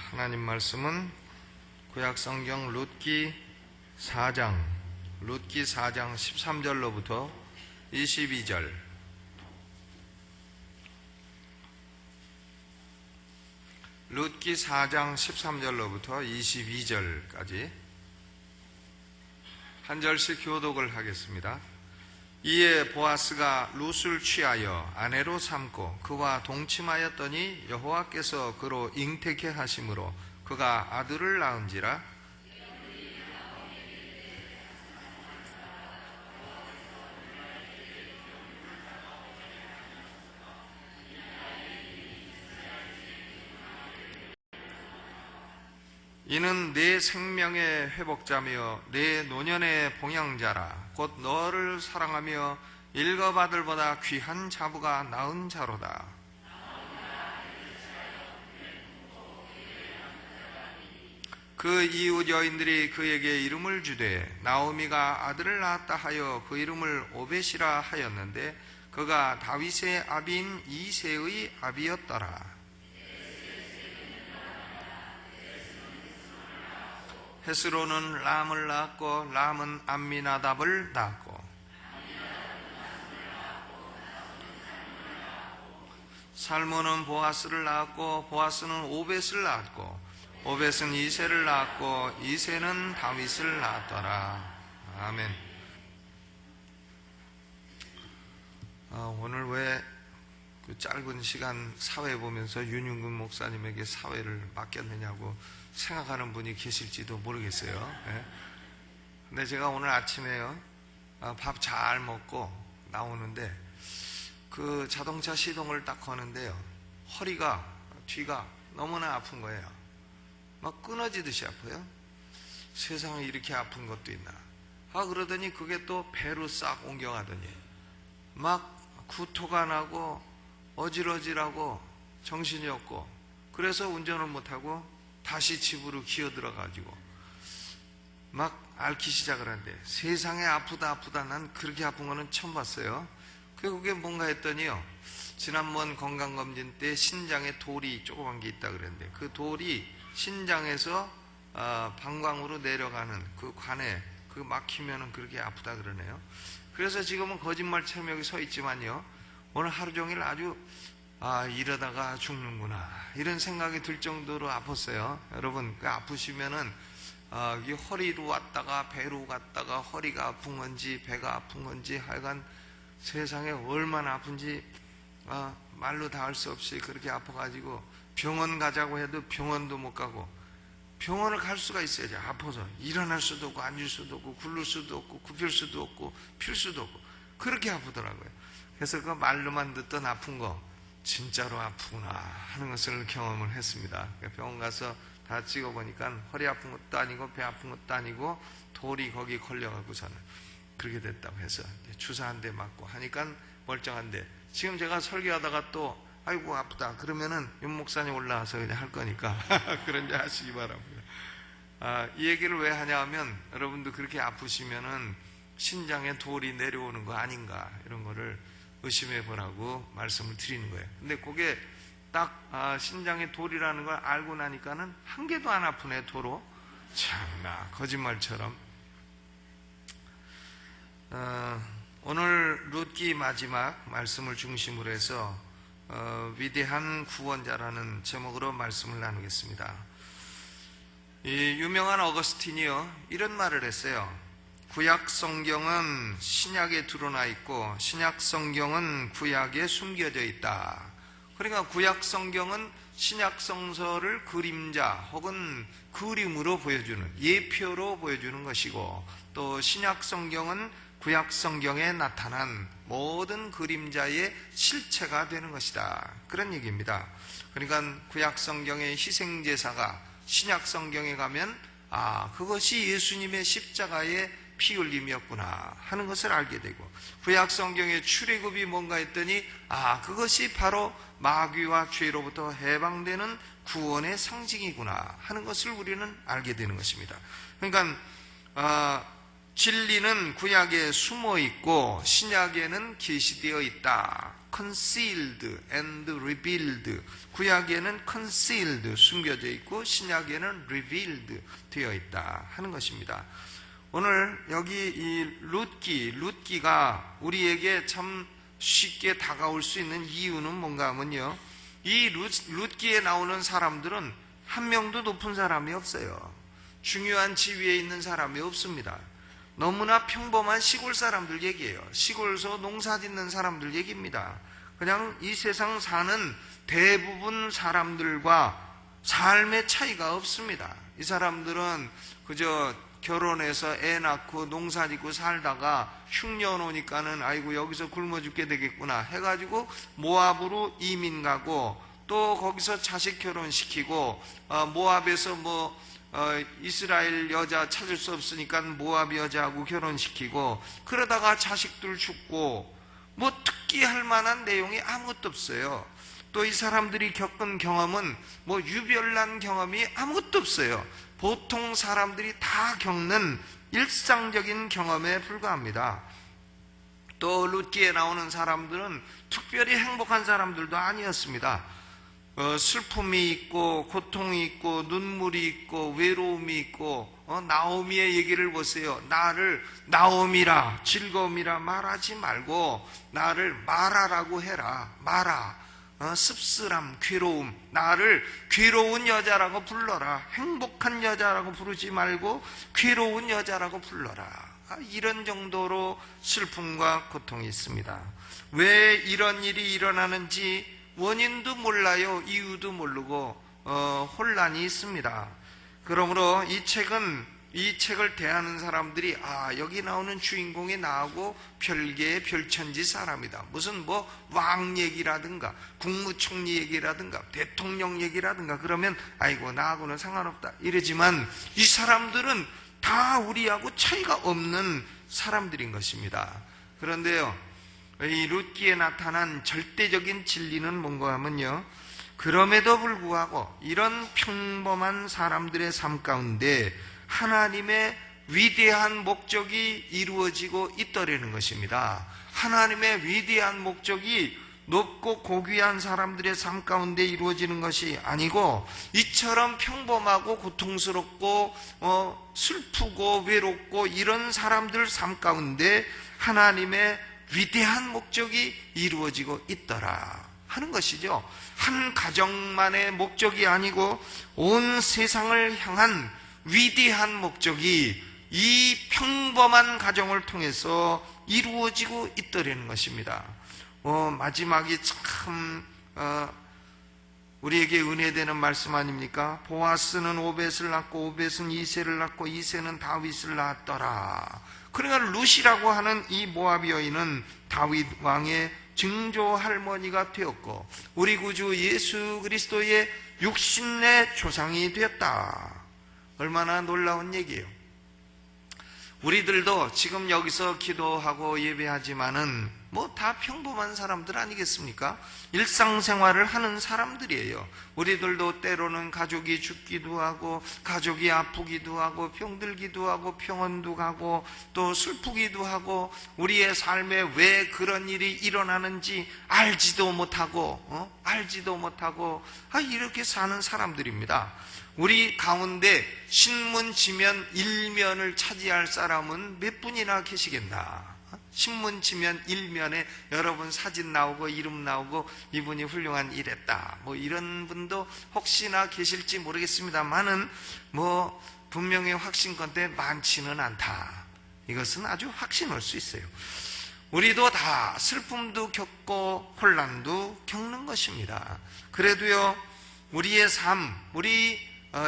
하나님 말씀은 구약성경 룻기 4장 13절로부터 22절, 룻기 4장 13절로부터 22절까지 한 절씩 교독을 하겠습니다. 이에 보아스가 룻을 취하여 아내로 삼고 그와 동침하였더니 여호와께서 그로 잉태케 하심으로 그가 아들을 낳은지라. 이는 내 생명의 회복자며 내 노년의 봉양자라. 곧 너를 사랑하며 일곱 아들보다 귀한 자부가 낳은 자로다. 그 이웃 여인들이 그에게 이름을 주되 나오미가 아들을 낳았다 하여 그 이름을 오벳이라 하였는데 그가 다윗의 아비인 이새의 아비였더라. 헤스로는 람을 낳았고 람은 암미나답을 낳았고 살몬은 보아스를 낳았고 보아스는 오벳을 낳았고 오벳은 이새를 낳았고 이새는 다윗을 낳았더라. 아멘. 오늘 왜 그 짧은 시간 사회 보면서 윤윤근 목사님에게 사회를 맡겼느냐고 생각하는 분이 계실지도 모르겠어요. 예. 근데 제가 오늘 아침에요, 밥 잘 먹고 나오는데 그 자동차 시동을 딱 거는데요, 허리가, 뒤가 너무나 아픈 거예요. 막 끊어지듯이 아파요. 세상에 이렇게 아픈 것도 있나. 그러더니 그게 또 배로 싹 옮겨가더니 막 구토가 나고 어질어질하고 정신이 없고, 그래서 운전을 못하고 다시 집으로 기어들어가지고 막 앓기 시작을 하는데, 세상에 아프다 난 그렇게 아픈 거는 처음 봤어요. 그게 뭔가 했더니요, 지난번 건강검진 때 신장에 돌이 조그만 게 있다 그랬는데 그 돌이 신장에서 방광으로 내려가는 그 관에 그 막히면은 그렇게 아프다 그러네요. 그래서 지금은 거짓말처럼 여기 서 있지만요, 오늘 하루 종일 아주 이러다가 죽는구나 이런 생각이 들 정도로 아팠어요. 여러분, 그 아프시면은 이 허리로 왔다가 배로 갔다가 허리가 아픈 건지 배가 아픈 건지 하여간 세상에 얼마나 아픈지 말로 다 할 수 없이 그렇게 아파가지고 병원 가자고 해도 병원도 못 가고, 병원을 갈 수가 있어야지. 아파서 일어날 수도 없고 앉을 수도 없고 굴를 수도 없고 굽힐 수도 없고 필 수도 없고 그렇게 아프더라고요. 그래서 그 말로만 듣던 아픈 거 진짜로 아프구나 하는 것을 경험을 했습니다. 병원 가서 다 찍어보니까 허리 아픈 것도 아니고 배 아픈 것도 아니고 돌이 거기 걸려가고서는 그렇게 됐다고 해서 주사 한 대 맞고 하니까 멀쩡한데, 지금 제가 설교하다가 또 아이고 아프다 그러면은 윤 목사님 올라와서 그냥 할 거니까 그런 줄 하시기 바랍니다. 이 얘기를 왜 하냐 하면, 여러분도 그렇게 아프시면은 신장에 돌이 내려오는 거 아닌가 이런 거를 의심해 보라고 말씀을 드리는 거예요. 근데 그게 딱 신장에 돌이라는 걸 알고 나니까는 한 개도 안 아프네. 도로 참나 거짓말처럼. 오늘 룻기 마지막 말씀을 중심으로 해서 위대한 구원자라는 제목으로 말씀을 나누겠습니다. 이 유명한 어거스틴이요, 이런 말을 했어요. 구약 성경은 신약에 드러나 있고 신약 성경은 구약에 숨겨져 있다. 그러니까 구약 성경은 신약 성서를 그림자 혹은 그림으로 보여주는, 예표로 보여주는 것이고, 또 신약 성경은 구약 성경에 나타난 모든 그림자의 실체가 되는 것이다. 그런 얘기입니다. 그러니까 구약 성경의 희생제사가 신약 성경에 가면 그것이 예수님의 십자가의 피 흘림이었구나 하는 것을 알게 되고, 구약 성경의 출애굽이 뭔가 했더니 그것이 바로 마귀와 죄로부터 해방되는 구원의 상징이구나 하는 것을 우리는 알게 되는 것입니다. 그러니까 진리는 구약에 숨어 있고 신약에는 계시되어 있다. concealed and revealed. 구약에는 concealed, 숨겨져 있고 신약에는 revealed, 되어 있다 하는 것입니다. 오늘 여기 이 룻기가 우리에게 참 쉽게 다가올 수 있는 이유는 뭔가 하면요, 이 룻기에 나오는 사람들은 한 명도 높은 사람이 없어요. 중요한 지위에 있는 사람이 없습니다. 너무나 평범한 시골 사람들 얘기예요. 시골에서 농사 짓는 사람들 얘기입니다. 그냥 이 세상 사는 대부분 사람들과 삶의 차이가 없습니다. 이 사람들은 그저 결혼해서 애 낳고 농사 짓고 살다가 흉년 오니까는 아이고 여기서 굶어 죽게 되겠구나 해가지고 모압으로 이민 가고, 또 거기서 자식 결혼시키고, 모압에서 이스라엘 여자 찾을 수 없으니까 모압 여자하고 결혼시키고, 그러다가 자식들 죽고, 특기할 만한 내용이 아무것도 없어요. 또 이 사람들이 겪은 경험은 유별난 경험이 아무것도 없어요. 보통 사람들이 다 겪는 일상적인 경험에 불과합니다. 또 룻기에 나오는 사람들은 특별히 행복한 사람들도 아니었습니다. 슬픔이 있고 고통이 있고 눈물이 있고 외로움이 있고, 나오미의 얘기를 보세요. 나를 나오미라, 즐거움이라 말하지 말고 나를 마라라고 해라. 마라, 씁쓸함, 괴로움, 나를 괴로운 여자라고 불러라. 행복한 여자라고 부르지 말고 괴로운 여자라고 불러라. 이런 정도로 슬픔과 고통이 있습니다. 왜 이런 일이 일어나는지 원인도 몰라요. 이유도 모르고 혼란이 있습니다. 그러므로 이 책을 대하는 사람들이 여기 나오는 주인공이 나하고 별개의 별천지 사람이다. 무슨 왕 얘기라든가 국무총리 얘기라든가 대통령 얘기라든가 그러면 아이고 나하고는 상관없다 이러지만, 이 사람들은 다 우리하고 차이가 없는 사람들인 것입니다. 그런데요, 이 룻기에 나타난 절대적인 진리는 뭔가 하면요, 그럼에도 불구하고 이런 평범한 사람들의 삶 가운데 하나님의 위대한 목적이 이루어지고 있더라는 것입니다. 하나님의 위대한 목적이 높고 고귀한 사람들의 삶 가운데 이루어지는 것이 아니고, 이처럼 평범하고 고통스럽고 슬프고 외롭고 이런 사람들 삶 가운데 하나님의 위대한 목적이 이루어지고 있더라 하는 것이죠. 한 가정만의 목적이 아니고 온 세상을 향한 위대한 목적이 이 평범한 가정을 통해서 이루어지고 있더라는 것입니다. 마지막이 참 우리에게 은혜되는 말씀 아닙니까? 보아스는 오벳을 낳고 오벳은 이새를 낳고 이새는 다윗을 낳았더라. 그러니까 룻이라고 하는 이 모압 여인은 다윗 왕의 증조 할머니가 되었고 우리 구주 예수 그리스도의 육신의 조상이 되었다. 얼마나 놀라운 얘기예요. 우리들도 지금 여기서 기도하고 예배하지만은 다 평범한 사람들 아니겠습니까? 일상생활을 하는 사람들이에요. 우리들도 때로는 가족이 죽기도 하고 가족이 아프기도 하고 병들기도 하고 병원도 가고 또 슬프기도 하고 우리의 삶에 왜 그런 일이 일어나는지 알지도 못하고 이렇게 사는 사람들입니다. 우리 가운데 신문지면 1면을 차지할 사람은 몇 분이나 계시겠나? 신문지면 1면에 여러분 사진 나오고 이름 나오고 이분이 훌륭한 일했다 이런 분도 혹시나 계실지 모르겠습니다만은 분명히 확신컨대 많지는 않다. 이것은 아주 확신할 수 있어요. 우리도 다 슬픔도 겪고 혼란도 겪는 것입니다. 그래도요, 우리의 삶, 우리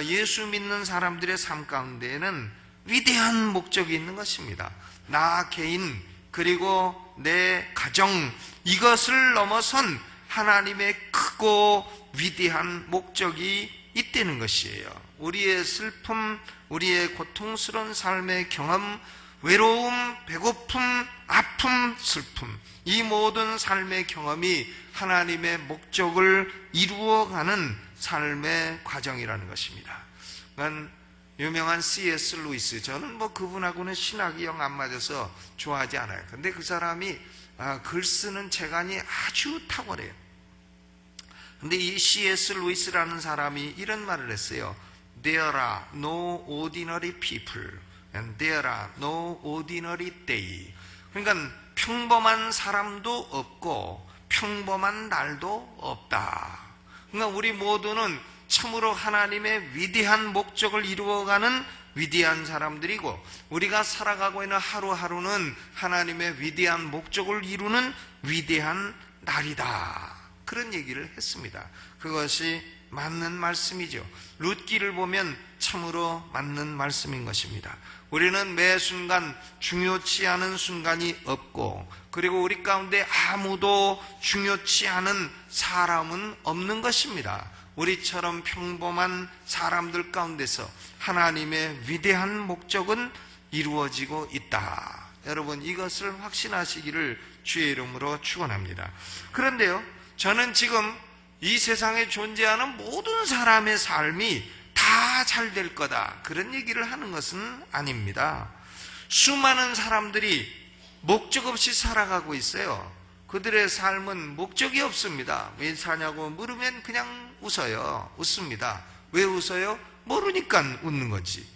예수 믿는 사람들의 삶 가운데에는 위대한 목적이 있는 것입니다. 나 개인 그리고 내 가정, 이것을 넘어선 하나님의 크고 위대한 목적이 있다는 것이에요. 우리의 슬픔, 우리의 고통스러운 삶의 경험, 외로움, 배고픔, 아픔, 슬픔, 이 모든 삶의 경험이 하나님의 목적을 이루어가는 삶의 과정이라는 것입니다. 유명한 C.S. 루이스, 저는 뭐 그분하고는 신학이 영 안 맞아서 좋아하지 않아요. 근데 그 사람이 글 쓰는 재간이 아주 탁월해요. 근데 이 C.S. 루이스라는 사람이 이런 말을 했어요. There are no ordinary people and there are no ordinary day. 그러니까 평범한 사람도 없고 평범한 날도 없다. 그러니까 우리 모두는 참으로 하나님의 위대한 목적을 이루어가는 위대한 사람들이고, 우리가 살아가고 있는 하루하루는 하나님의 위대한 목적을 이루는 위대한 날이다. 그런 얘기를 했습니다. 그것이 맞는 말씀이죠. 룻기를 보면 참으로 맞는 말씀인 것입니다. 우리는 매 순간 중요치 않은 순간이 없고, 그리고 우리 가운데 아무도 중요치 않은 사람은 없는 것입니다. 우리처럼 평범한 사람들 가운데서 하나님의 위대한 목적은 이루어지고 있다. 여러분, 이것을 확신하시기를 주의 이름으로 축원합니다. 그런데요, 저는 지금 이 세상에 존재하는 모든 사람의 삶이 다 잘 될 거다, 그런 얘기를 하는 것은 아닙니다. 수많은 사람들이 목적 없이 살아가고 있어요. 그들의 삶은 목적이 없습니다. 왜 사냐고 물으면 그냥 웃어요. 웃습니다. 왜 웃어요? 모르니까 웃는 거지.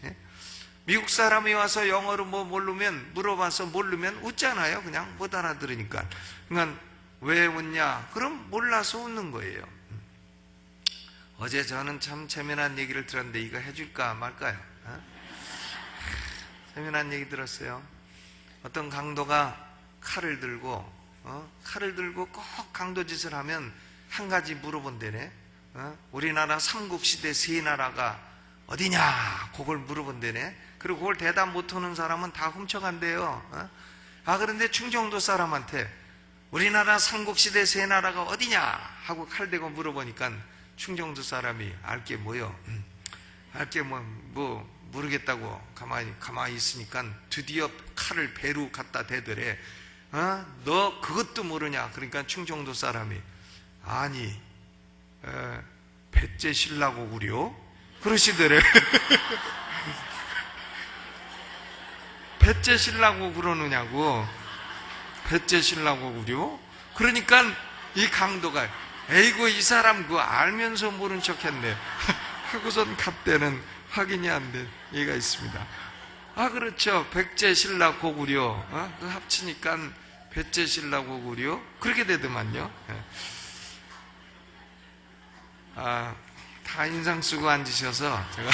미국 사람이 와서 영어로 뭐 모르면, 물어봐서 모르면 웃잖아요. 그냥 못 알아들으니까. 그러니까 왜 웃냐? 그럼 몰라서 웃는 거예요. 어제 저는 참 재미난 얘기를 들었는데 이거 해줄까 말까요? 재미난 얘기 들었어요. 어떤 강도가 칼을 들고 꼭 강도짓을 하면 한 가지 물어본대네. 우리나라 삼국시대 세 나라가 어디냐? 그걸 물어본대네. 그리고 그걸 대답 못하는 사람은 다 훔쳐간대요. 그런데 충청도 사람한테 우리나라 삼국시대 세 나라가 어디냐? 하고 칼 대고 물어보니까 충청도 사람이 알게 뭐요? 알게 뭐 모르겠다고 가만히 있으니까 드디어 칼을 배로 갖다 대더래. 너 그것도 모르냐? 그러니까 충청도 사람이, 아니, 배째 실라고 그려? 그러시더래. 배째 실라고 그러느냐고. 배째 실라고 그려? 그러니까 이 강도가, 에이구, 이 사람 그거 알면서 모른 척 했네. 하고선 갑대는 확인이 안 된 얘가 있습니다. 그렇죠. 백제 신라 고구려, 그 합치니까 배째 신라 고구려, 그렇게 되더만요. 다 인상 쓰고 앉으셔서 제가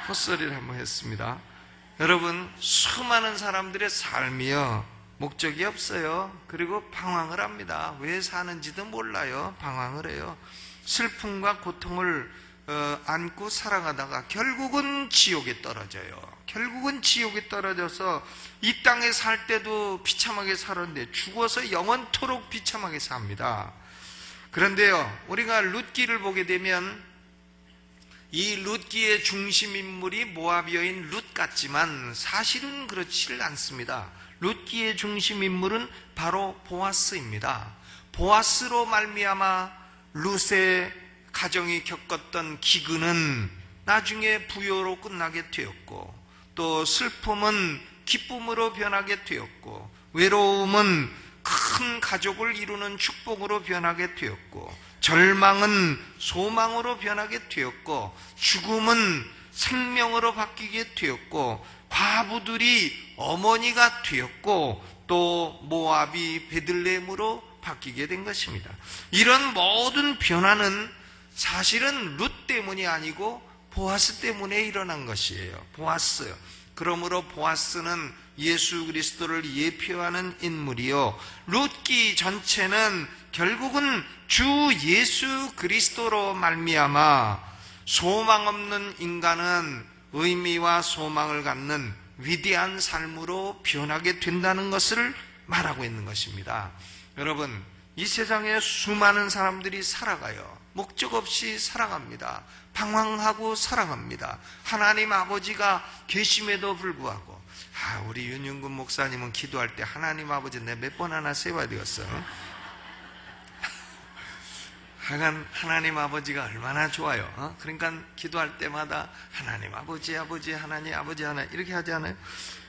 헛소리를 한번 했습니다. 여러분, 수많은 사람들의 삶이요, 목적이 없어요. 그리고 방황을 합니다. 왜 사는지도 몰라요. 방황을 해요. 슬픔과 고통을 안고 살아가다가 결국은 지옥에 떨어져요. 결국은 지옥에 떨어져서 이 땅에 살 때도 비참하게 살았는데 죽어서 영원토록 비참하게 삽니다. 그런데요, 우리가 룻기를 보게 되면 이 룻기의 중심 인물이 모압 여인 룻 같지만 사실은 그렇지 않습니다. 룻기의 중심 인물은 바로 보아스입니다. 보아스로 말미암아 룻의 가정이 겪었던 기근은 나중에 부요로 끝나게 되었고, 또 슬픔은 기쁨으로 변하게 되었고, 외로움은 큰 가족을 이루는 축복으로 변하게 되었고, 절망은 소망으로 변하게 되었고, 죽음은 생명으로 바뀌게 되었고, 과부들이 어머니가 되었고, 또 모압이 베들레헴으로 바뀌게 된 것입니다. 이런 모든 변화는 사실은 룻 때문이 아니고 보아스 때문에 일어난 것이에요. 보아스. 그러므로 보아스는 예수 그리스도를 예표하는 인물이요, 룻기 전체는 결국은 주 예수 그리스도로 말미암아 소망 없는 인간은 의미와 소망을 갖는 위대한 삶으로 변하게 된다는 것을 말하고 있는 것입니다. 여러분, 이 세상에 수많은 사람들이 살아가요. 목적 없이 살아갑니다. 방황하고 살아갑니다. 하나님 아버지가 계심에도 불구하고, 우리 윤윤근 목사님은 기도할 때 하나님 아버지 내 몇 번 하나 세워야 되겠어. 하여간 하나님 아버지가 얼마나 좋아요. 그러니까 기도할 때마다 하나님 아버지, 아버지 하나님, 아버지 하나님 이렇게 하지 않아요?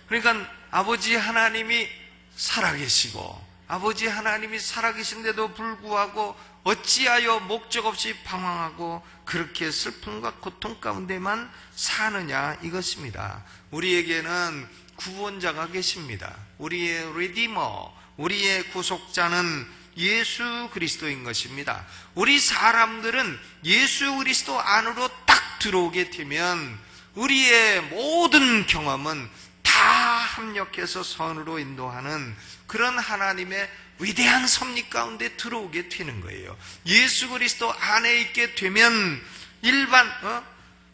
그러니까 아버지 하나님이 살아계시고 아버지 하나님이 살아계신데도 불구하고 어찌하여 목적 없이 방황하고 그렇게 슬픔과 고통 가운데만 사느냐 이것입니다. 우리에게는 구원자가 계십니다. 우리의 리디머, 우리의 구속자는 예수 그리스도인 것입니다. 우리 사람들은 예수 그리스도 안으로 딱 들어오게 되면 우리의 모든 경험은 다 합력해서 선으로 인도하는 그런 하나님의 위대한 섭리 가운데 들어오게 되는 거예요. 예수 그리스도 안에 있게 되면 일반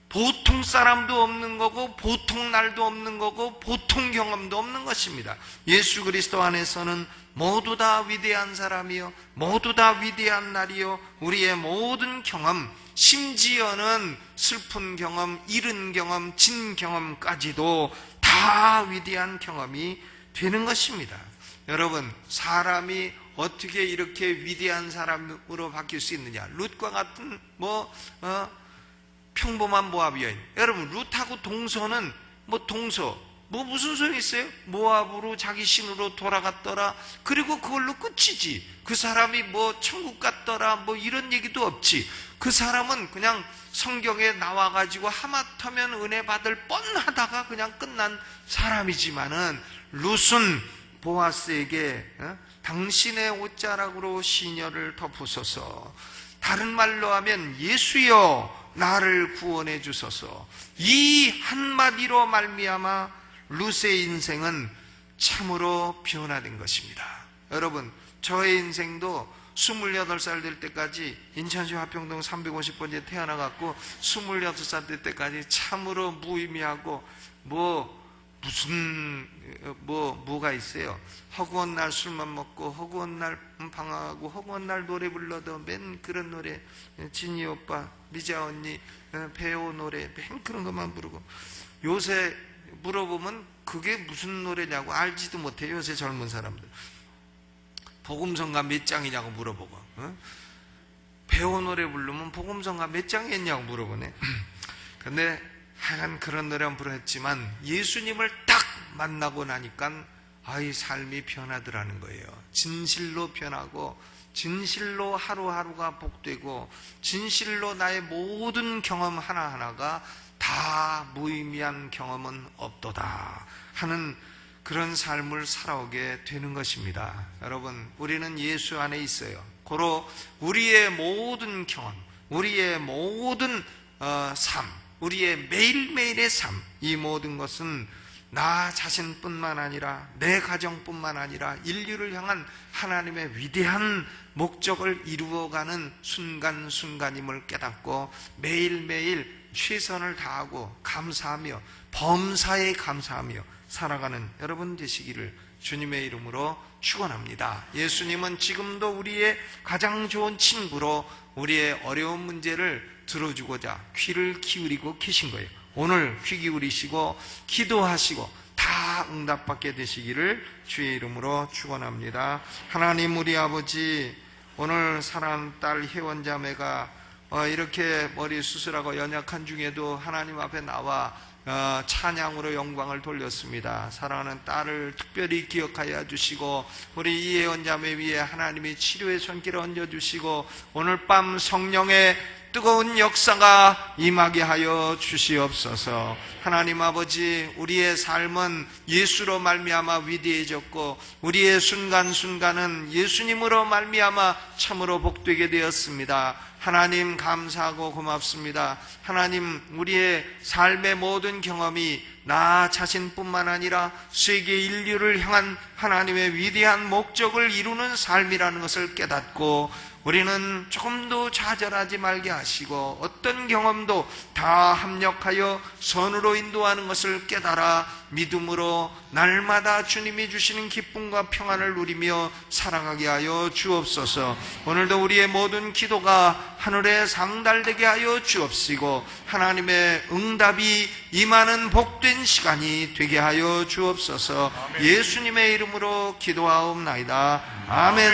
보통 사람도 없는 거고 보통 날도 없는 거고 보통 경험도 없는 것입니다. 예수 그리스도 안에서는 모두 다 위대한 사람이요 모두 다 위대한 날이요 우리의 모든 경험, 심지어는 슬픈 경험, 잃은 경험, 진 경험까지도 다 위대한 경험이 되는 것입니다. 여러분, 사람이 어떻게 이렇게 위대한 사람으로 바뀔 수 있느냐? 룻과 같은 평범한 모압 여인. 여러분, 룻하고 동서는 동서 무슨 소용이 있어요? 모압으로 자기 신으로 돌아갔더라. 그리고 그걸로 끝이지. 그 사람이 천국 갔더라 이런 얘기도 없지. 그 사람은 그냥 성경에 나와가지고 하마터면 은혜 받을 뻔하다가 그냥 끝난 사람이지만은 룻은 보아스에게 당신의 옷자락으로 시녀를 덮으소서, 다른 말로 하면 예수여 나를 구원해 주소서, 이 한마디로 말미암아 룻의 인생은 참으로 변화된 것입니다. 여러분, 저의 인생도 28살 될 때까지 인천시 화평동 350번지에 태어나갖고 26살 될 때까지 참으로 무의미하고 뭐가 있어요. 허구한 날 술만 먹고 허구한 날 방황하고 허구한 날 노래 불러도 맨 그런 노래, 진이 오빠, 미자 언니, 배우 노래 맨 그런 것만 부르고, 요새 물어보면 그게 무슨 노래냐고 알지도 못해요. 요새 젊은 사람들 복음성가 몇 장이냐고 물어보고, 배우 노래 부르면 복음성가 몇 장이었냐고 물어보네. 근데 하여간 그런 노래는 부르했지만 예수님을 딱 만나고 나니까 이 삶이 변하더라는 거예요. 진실로 변하고 진실로 하루하루가 복되고 진실로 나의 모든 경험 하나하나가 다 무의미한 경험은 없도다 하는 그런 삶을 살아오게 되는 것입니다. 여러분, 우리는 예수 안에 있어요. 고로 우리의 모든 경험, 우리의 모든 삶, 우리의 매일매일의 삶, 이 모든 것은 나 자신뿐만 아니라 내 가정뿐만 아니라 인류를 향한 하나님의 위대한 목적을 이루어가는 순간순간임을 깨닫고 매일매일 최선을 다하고 감사하며 범사에 감사하며 살아가는 여러분 되시기를 주님의 이름으로 축원합니다. 예수님은 지금도 우리의 가장 좋은 친구로 우리의 어려운 문제를 들어주고자 귀를 기울이고 계신 거예요. 오늘 귀 기울이시고 기도하시고 다 응답받게 되시기를 주의 이름으로 축원합니다. 하나님, 우리 아버지, 오늘 사랑하는 딸 혜원자매가 이렇게 머리 수술하고 연약한 중에도 하나님 앞에 나와 찬양으로 영광을 돌렸습니다. 사랑하는 딸을 특별히 기억하여 주시고 우리 이혜원 자매 위에 하나님이 치료의 손길을 얹어주시고 오늘 밤 성령의 뜨거운 역사가 임하게 하여 주시옵소서. 하나님 아버지, 우리의 삶은 예수로 말미암아 위대해졌고 우리의 순간순간은 예수님으로 말미암아 참으로 복되게 되었습니다. 하나님 감사하고 고맙습니다. 하나님, 우리의 삶의 모든 경험이 나 자신뿐만 아니라 세계 인류를 향한 하나님의 위대한 목적을 이루는 삶이라는 것을 깨닫고 우리는 조금도 좌절하지 말게 하시고 어떤 경험도 다 합력하여 선으로 인도하는 것을 깨달아 믿음으로 날마다 주님이 주시는 기쁨과 평안을 누리며 살아가게 하여 주옵소서. 오늘도 우리의 모든 기도가 하늘에 상달되게 하여 주옵시고 하나님의 응답이 임하는 복된 시간이 되게 하여 주옵소서. 예수님의 이름으로 기도하옵나이다. 아멘.